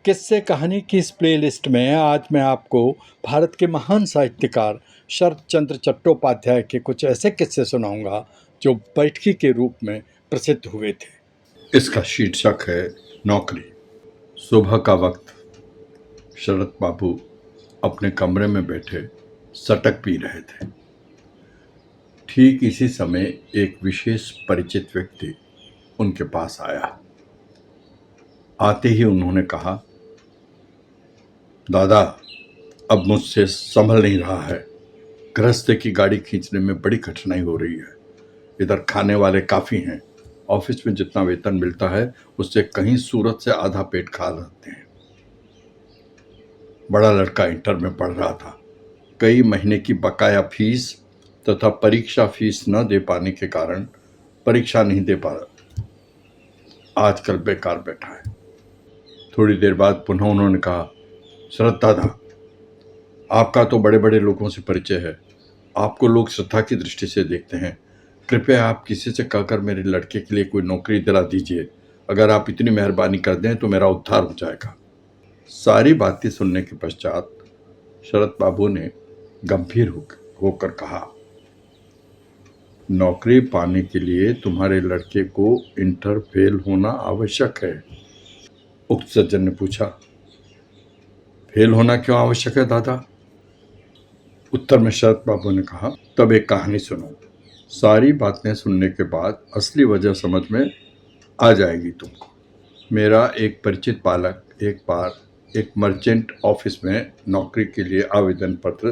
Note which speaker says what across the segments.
Speaker 1: किस्से कहानी की इस प्लेलिस्ट में आज मैं आपको भारत के महान साहित्यकार शरत चंद्र चट्टोपाध्याय के कुछ ऐसे किस्से सुनाऊंगा जो बैठकी के रूप में प्रसिद्ध हुए थे।
Speaker 2: इसका शीर्षक है नौकरी। सुबह का वक्त। शरत बाबू अपने कमरे में बैठे सटक पी रहे थे। ठीक इसी समय एक विशेष परिचित व्यक्ति उनके पास आया। आते ही उन्होंने कहा, दादा, अब मुझसे संभल नहीं रहा है। गृहस्थ की गाड़ी खींचने में बड़ी कठिनाई हो रही है। इधर खाने वाले काफी हैं। ऑफिस में जितना वेतन मिलता है उससे कहीं सूरत से आधा पेट खा रहते हैं। बड़ा लड़का इंटर में पढ़ रहा था। कई महीने की बकाया फीस तथा परीक्षा फीस न दे पाने के कारण परीक्षा नहीं दे पा रहा। आजकल बेकार बैठा है। थोड़ी देर बाद पुनः उन्होंने कहा, शरत दादा, आपका तो बड़े बड़े लोगों से परिचय है। आपको लोग श्रद्धा की दृष्टि से देखते हैं। कृपया आप किसी से कहकर मेरे लड़के के लिए कोई नौकरी दिला दीजिए। अगर आप इतनी मेहरबानी कर दें तो मेरा उद्धार हो जाएगा। सारी बातें सुनने के पश्चात शरत बाबू ने गंभीर होकर कहा, नौकरी पाने के लिए तुम्हारे लड़के को इंटर फेल होना आवश्यक है। उक्त सज्जन ने पूछा, फेल होना क्यों आवश्यक है दादा? उत्तर में शरत बाबू ने कहा, तब एक कहानी सुनो। सारी बातें सुनने के बाद असली वजह समझ में आ जाएगी तुमको। मेरा एक परिचित बालक एक बार एक मर्चेंट ऑफिस में नौकरी के लिए आवेदन पत्र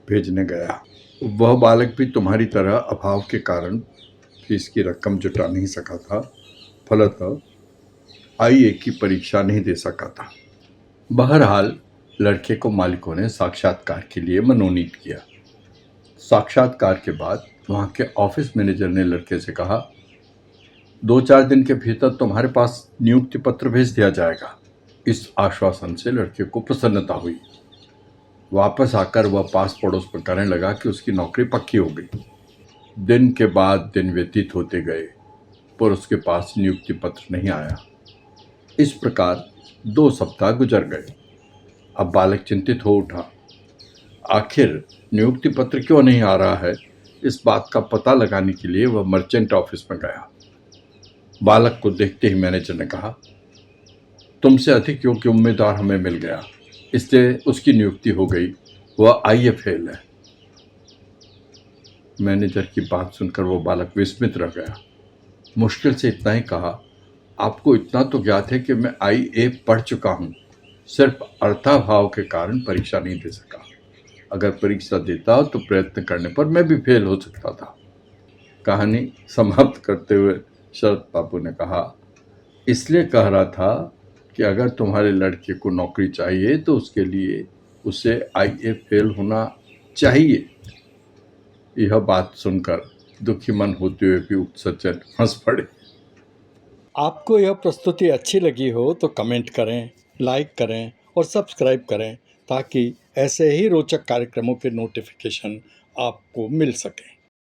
Speaker 2: भेजने गया। वह बालक भी तुम्हारी तरह अभाव के कारण फीस की रकम जुटा नहीं सका था। फलतः आईए की परीक्षा नहीं दे सका था। बहरहाल लड़के को मालिकों ने साक्षात्कार के लिए मनोनीत किया। साक्षात्कार के बाद वहां के ऑफिस मैनेजर ने लड़के से कहा, 2-4 दिन के भीतर तुम्हारे पास नियुक्ति पत्र भेज दिया जाएगा। इस आश्वासन से लड़के को प्रसन्नता हुई। वापस आकर वह पास पड़ोस में कहने लगा कि उसकी नौकरी पक्की हो गई। दिन के बाद दिन व्यतीत होते गए पर उसके पास नियुक्ति पत्र नहीं आया। इस प्रकार 2 सप्ताह गुजर गए। अब बालक चिंतित हो उठा। आखिर नियुक्ति पत्र क्यों नहीं आ रहा है? इस बात का पता लगाने के लिए वह मर्चेंट ऑफिस में गया। बालक को देखते ही मैनेजर ने कहा, तुमसे अधिक योग्य उम्मीदवार हमें मिल गया, इसलिए उसकी नियुक्ति हो गई। वह आईए फेल है। मैनेजर की बात सुनकर वो बालक विस्मित रह गया। मुश्किल से इतना ही कहा, आपको इतना तो ज्ञात है कि मैं आईए पढ़ चुका हूँ। सिर्फ अर्थाभाव के कारण परीक्षा नहीं दे सका। अगर परीक्षा देता तो प्रयत्न करने पर मैं भी फेल हो सकता था। कहानी समाप्त करते हुए शरत बाबू ने कहा, इसलिए कह रहा था कि अगर तुम्हारे लड़के को नौकरी चाहिए तो उसके लिए उसे आईए फेल होना चाहिए। यह बात सुनकर दुखी मन होते हुए भी उक्त सज्जन हंस पड़े।
Speaker 1: आपको यह प्रस्तुति अच्छी लगी हो तो कमेंट करें, लाइक करें और सब्सक्राइब करें ताकि ऐसे ही रोचक कार्यक्रमों के नोटिफिकेशन आपको मिल सकें।